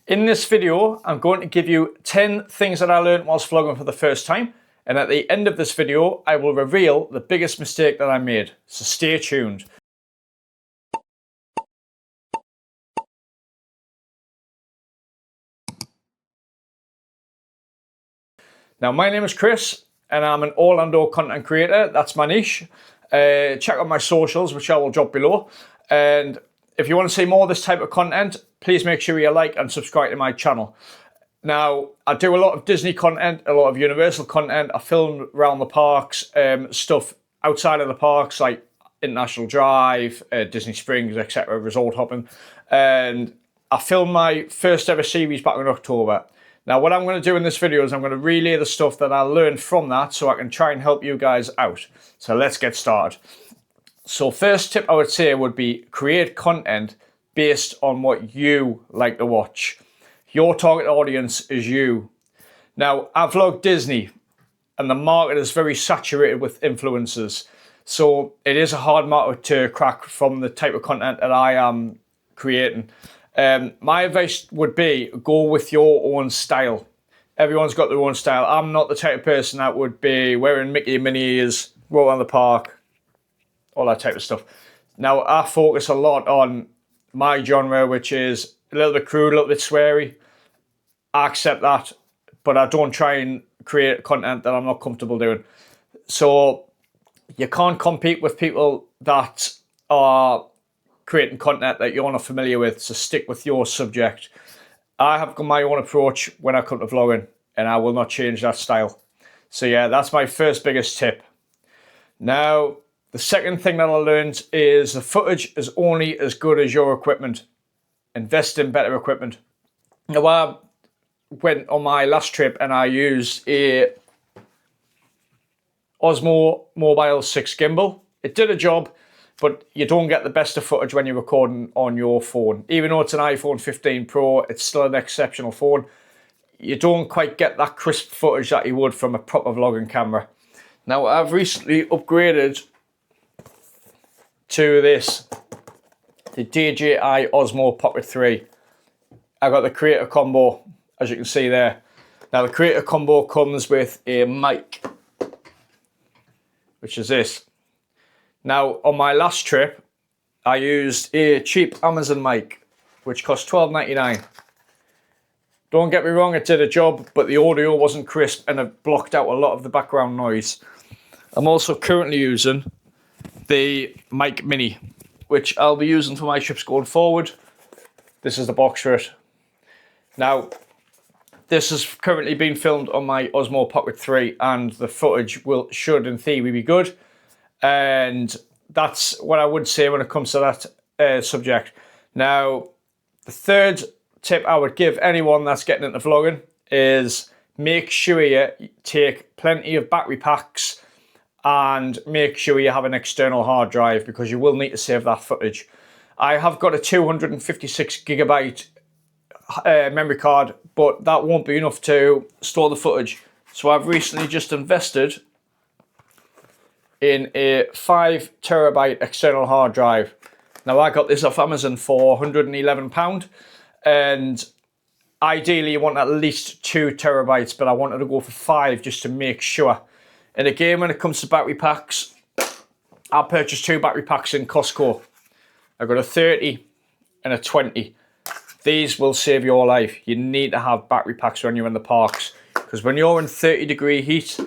In this video, I'm going to give you 10 things that I learned whilst vlogging for the first time. And at the end of this video, I will reveal the biggest mistake that I made. So stay tuned. Now, my name is Chris, and I'm an all-outdoor content creator. That's my niche. Check out my socials, which I will drop below. And if you want to see more of this type of content, please make sure you like and subscribe to my channel. Now, I do a lot of Disney content, a lot of Universal content. I film around the parks, stuff outside of the parks, like International Drive, Disney Springs, etc., resort hopping. And I filmed my first ever series back in October. Now, what I'm going to do in this video is I'm going to relay the stuff that I learned from that so I can try and help you guys out. So let's get started. So first tip I would say would be create content based on what you like to watch. Your target audience is you. Now, I vlog Disney and the market is very saturated with influencers. So it is a hard market to crack from the type of content that I am creating. My advice would be go with your own style. Everyone's got their own style. I'm not the type of person that would be wearing Mickey and Minnie ears, walk around the park, all that type of stuff. Now, I focus a lot on my genre, which is a little bit crude, a little bit sweary. I accept that, but I don't try and create content that I'm not comfortable doing. So you can't compete with people that are creating content that you're not familiar with, so stick with your subject. I have got my own approach when I come to vlogging, and I will not change that style. So yeah, that's my first biggest tip. Now, the second thing that I learned is the footage is only as good as your equipment. Invest in better equipment. Now, I went on my last trip and I used a Osmo Mobile 6 gimbal. It did a job, but you don't get the best of footage when you're recording on your phone. Even though it's an iPhone 15 Pro, it's still an exceptional phone. You don't quite get that crisp footage that you would from a proper vlogging camera. Now, I've recently upgraded to this, the DJI Osmo Pocket 3. I got the Creator Combo, as you can see there. Now, the Creator Combo comes with a mic, which is this. Now, on my last trip, I used a cheap Amazon mic, which cost $12.99. Don't get me wrong, it did a job, but the audio wasn't crisp and it blocked out a lot of the background noise. I'm also currently using the Mic Mini, which I'll be using for my trips going forward. This is the box for it. Now, this has currently been filmed on my Osmo Pocket 3 and the footage should in theory be good. And that's what I would say when it comes to that subject. Now, the third tip I would give anyone that's getting into vlogging is make sure you take plenty of battery packs and make sure you have an external hard drive because you will need to save that footage. I have got a 256 gigabyte memory card, but that won't be enough to store the footage. So I've recently just invested in a 5 terabyte external hard drive. Now, I got this off Amazon for £111, and ideally you want at least 2 terabytes, but I wanted to go for 5 just to make sure. And again, when it comes to battery packs, I purchased 2 battery packs in Costco. I got a 30 and a 20. These will save your life. You need to have battery packs when you're in the parks, because when you're in 30-degree heat,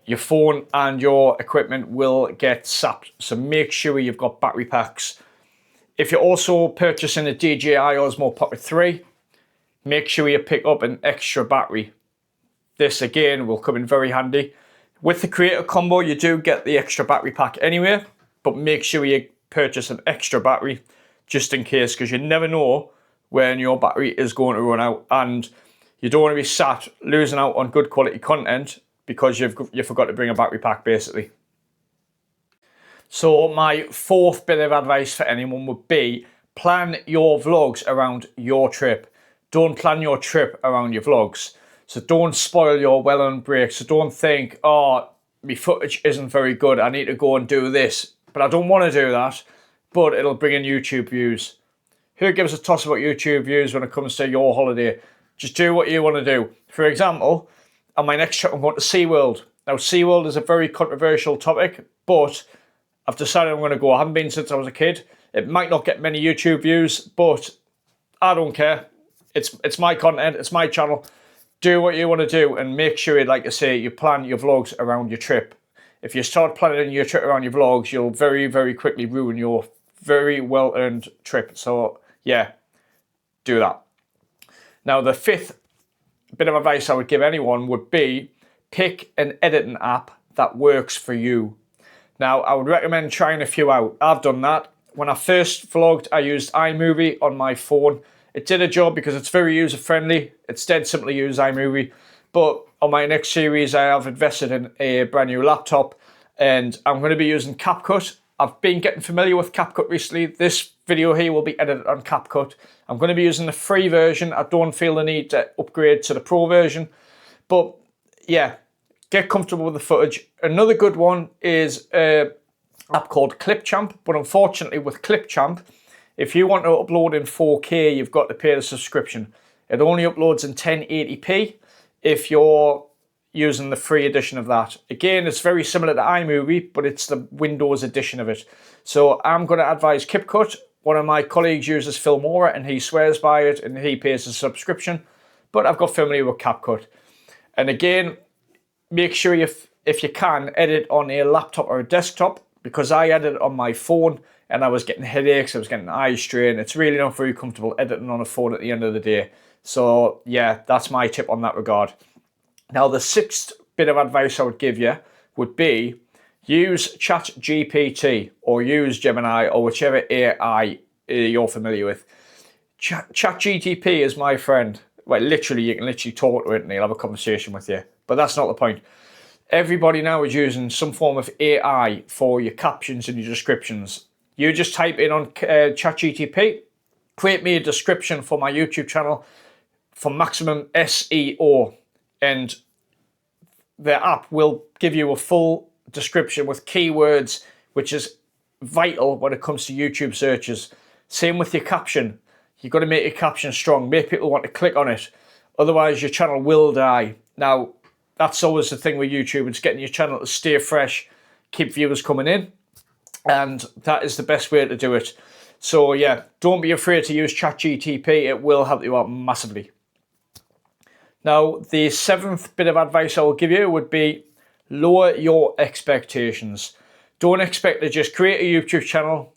your phone and your equipment will get sapped. So make sure you've got battery packs. If you're also purchasing a DJI Osmo Pocket 3, make sure you pick up an extra battery. This again will come in very handy. With the Creator Combo, you do get the extra battery pack anyway, but make sure you purchase an extra battery just in case, because you never know when your battery is going to run out, and you don't want to be sat losing out on good quality content because you forgot to bring a battery pack, basically. So my fourth bit of advice for anyone would be plan your vlogs around your trip. Don't plan your trip around your vlogs. So don't spoil your well-earned break. So don't think, oh, my footage isn't very good, I need to go and do this. But I don't want to do that, but it'll bring in YouTube views. Who gives a toss about YouTube views when it comes to your holiday? Just do what you want to do. For example, on my next trip, I'm going to SeaWorld. Now, SeaWorld is a very controversial topic, but I've decided I'm going to go. I haven't been since I was a kid. It might not get many YouTube views, but I don't care. It's my content. It's my channel. Do what you want to do and make sure, like I say, you plan your vlogs around your trip. If you start planning your trip around your vlogs, you'll very, very quickly ruin your very well-earned trip. So, yeah, do that. Now, the fifth bit of advice I would give anyone would be pick an editing app that works for you. Now, I would recommend trying a few out. I've done that. When I first vlogged, I used iMovie on my phone. It did a job because it's very user-friendly. It's dead simple to use iMovie. But on my next series, I have invested in a brand new laptop and I'm going to be using CapCut. I've been getting familiar with CapCut recently. This video here will be edited on CapCut. I'm going to be using the free version. I don't feel the need to upgrade to the pro version. But yeah, get comfortable with the footage. Another good one is an app called Clipchamp. But unfortunately with Clipchamp, if you want to upload in 4K, you've got to pay the subscription. It only uploads in 1080p if you're using the free edition of that. Again, it's very similar to iMovie, but it's the Windows edition of it. So I'm going to advise CapCut. One of my colleagues uses Filmora and he swears by it and he pays a subscription. But I've got familiar with CapCut. And again, make sure if you can, edit on a laptop or a desktop, because I edited on my phone and I was getting headaches, I was getting eye strain. It's really not very comfortable editing on a phone at the end of the day. So yeah, that's my tip on that regard. Now, the sixth bit of advice I would give you would be use Chat GPT or use Gemini or whichever AI you're familiar with. Chat GPT is my friend. Well, literally, you can literally talk to it and he'll have a conversation with you. But that's not the point. Everybody now is using some form of AI for your captions and your descriptions. You just type in on Chat GPT, create me a description for my YouTube channel for maximum SEO. And the app will give you a full description with keywords, which is vital when it comes to YouTube searches. Same with your caption. You've got to make your caption strong, make people want to click on it. Otherwise, your channel will die. Now, that's always the thing with YouTube. It's getting your channel to stay fresh, keep viewers coming in. And that is the best way to do it. So yeah, don't be afraid to use ChatGPT. It will help you out massively. Now, the seventh bit of advice I will give you would be lower your expectations. Don't expect to just create a YouTube channel,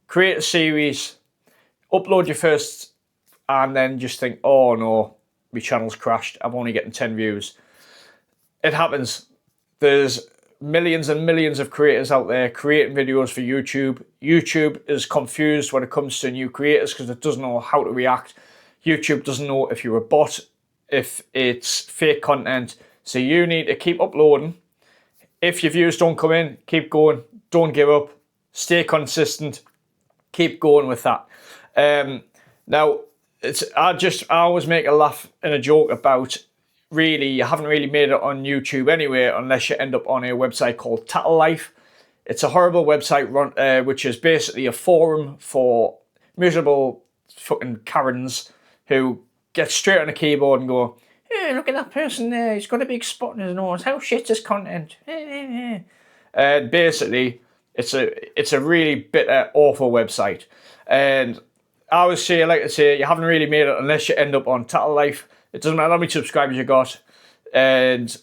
create a series, upload your first, and then just think, oh no, my channel's crashed. I'm only getting 10 views. It happens. There's millions and millions of creators out there creating videos for YouTube. YouTube is confused when it comes to new creators because it doesn't know how to react. YouTube doesn't know if you're a bot, if it's fake content. So you need to keep uploading. If your views don't come in, keep going. Don't give up. Stay consistent. Keep going with that. Now, I always make a laugh and a joke about, really, you haven't really made it on YouTube anyway unless you end up on a website called Tattle. It's a horrible website which is basically a forum for miserable fucking Karens who get straight on a keyboard and go, hey, look at that person there, he's got a big spot in his nose, how shit's his content? And basically, it's a really bitter, awful website. And I always say, like I say, you haven't really made it unless you end up on Tattle. It doesn't matter how many subscribers you got. And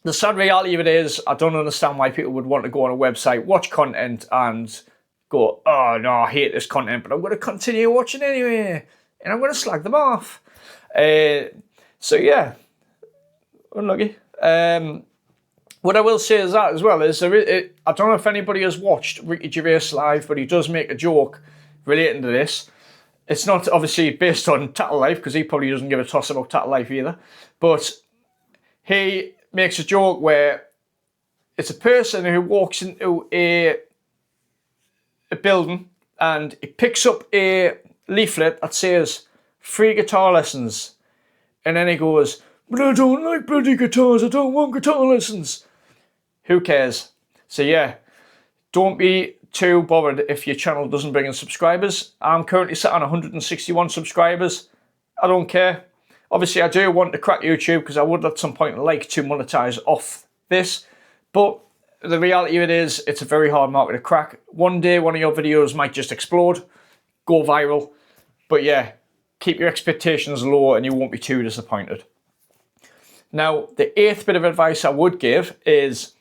the sad reality of it is, I don't understand why people would want to go on a website, watch content and go, oh no, I hate this content, but I'm going to continue watching anyway. And I'm going to slag them off. So yeah, unlucky. What I will say is that as well is, I don't know if anybody has watched Ricky Gervais live, but he does make a joke relating to this. It's not obviously based on Tattle because he probably doesn't give a toss about Tattle either. But he makes a joke where it's a person who walks into a building and he picks up a leaflet that says free guitar lessons. And then he goes, but I don't like bloody guitars, I don't want guitar lessons. Who cares? So yeah, don't be too bothered if your channel doesn't bring in subscribers. I'm currently sat on 161 subscribers. I don't care. Obviously, I do want to crack YouTube because I would at some point like to monetize off this. But the reality of it is, it's a very hard market to crack. One day, one of your videos might just explode, go viral. But yeah, keep your expectations low and you won't be too disappointed. Now, the 8th bit of advice I would give is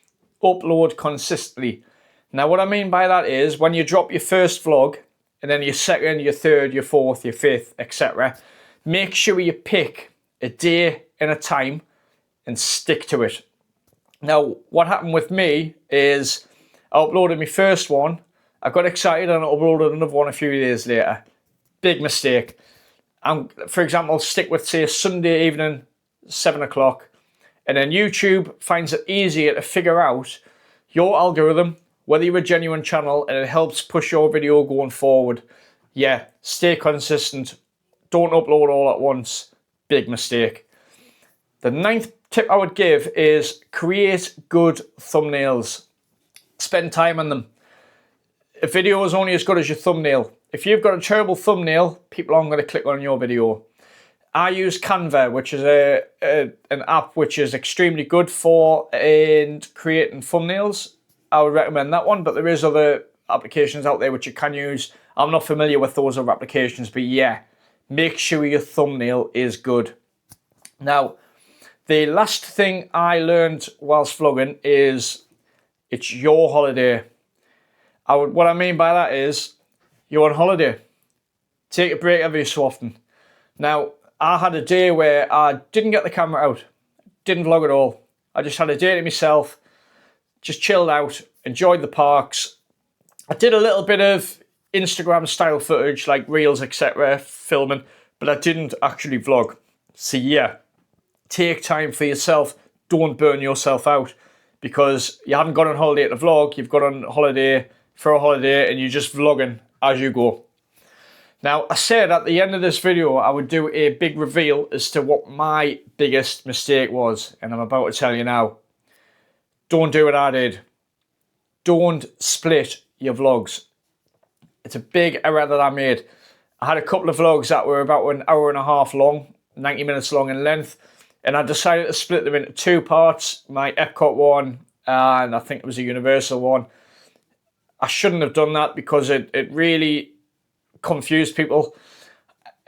upload consistently. Now, what I mean by that is when you drop your first vlog and then your second, your third, your fourth, your fifth, etc., make sure you pick a day and a time and stick to it. Now, what happened with me is I uploaded my first one, I got excited and I uploaded another one a few days later. Big mistake. For example, stick with, say, Sunday evening, 7 o'clock, and then YouTube finds it easier to figure out your algorithm, whether you're a genuine channel, and it helps push your video going forward. Yeah, stay consistent. Don't upload all at once. Big mistake. The 9th tip I would give is create good thumbnails. Spend time on them. A video is only as good as your thumbnail. If you've got a terrible thumbnail, people aren't going to click on your video. I use Canva, which is an app which is extremely good for creating thumbnails. I would recommend that one, but there is other applications out there which you can use. I'm not familiar with those other applications, but yeah, make sure your thumbnail is good. Now, the last thing I learned whilst vlogging is it's your holiday. What I mean by that is you're on holiday. Take a break every so often. Now, I had a day where I didn't get the camera out, didn't vlog at all. I just had a day to myself, just chilled out, enjoyed the parks. I did a little bit of Instagram style footage like reels, etc., filming, but I didn't actually vlog. So yeah, take time for yourself. Don't burn yourself out because you haven't gone on holiday to vlog. You've gone on holiday for a holiday and you're just vlogging as you go. Now, I said at the end of this video, I would do a big reveal as to what my biggest mistake was. And I'm about to tell you now. Don't do what I did. Don't split your vlogs. It's a big error that I made. I had a couple of vlogs that were about an hour and a half long, 90 minutes long in length. And I decided to split them into 2 parts. My Epcot one, and I think it was a Universal one. I shouldn't have done that because it really confused people.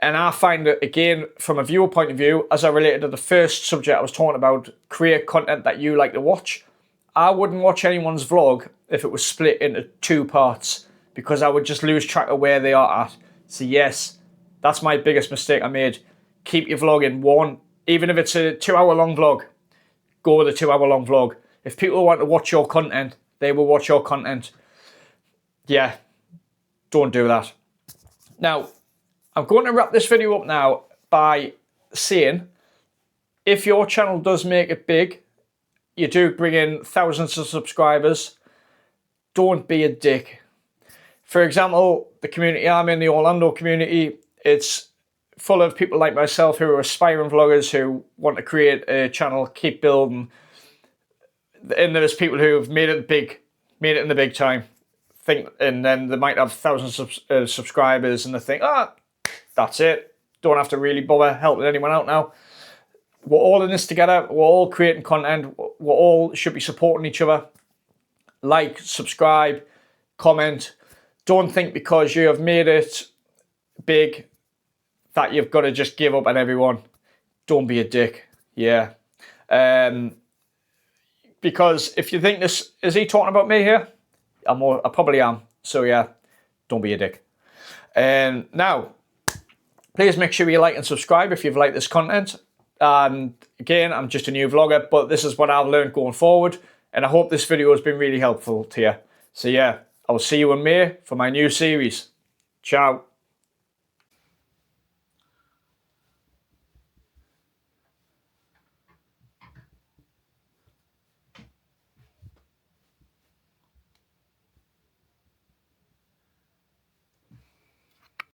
And I find that, again, from a viewer point of view, as I related to the first subject I was talking about, create content that you like to watch. I wouldn't watch anyone's vlog if it was split into 2 parts because I would just lose track of where they are at. So yes, that's my biggest mistake I made. Keep your vlog in one. Even if it's a 2-hour long vlog, go with a 2-hour long vlog. If people want to watch your content, they will watch your content. Yeah, don't do that. Now, I'm going to wrap this video up now by saying, if your channel does make it big, you do bring in thousands of subscribers, don't be a dick. For example, the community I'm in, the Orlando community, it's full of people like myself who are aspiring vloggers who want to create a channel, keep building. And there's people who have made it big, made it in the big time. And then they might have thousands of subscribers and they think, that's it. Don't have to really bother helping anyone out now. We're all in this together. We're all creating content. We all should be supporting each other. Like, subscribe, comment. Don't think because you have made it big that you've got to just give up on everyone. Don't be a dick. Yeah. Because if you think this, is he talking about me here? I probably am. So yeah, don't be a dick. And now, please make sure you like and subscribe if you've liked this content. And again, I'm just a new vlogger, but this is what I've learned going forward. And I hope this video has been really helpful to you. So yeah, I'll see you in May for my new series. Ciao.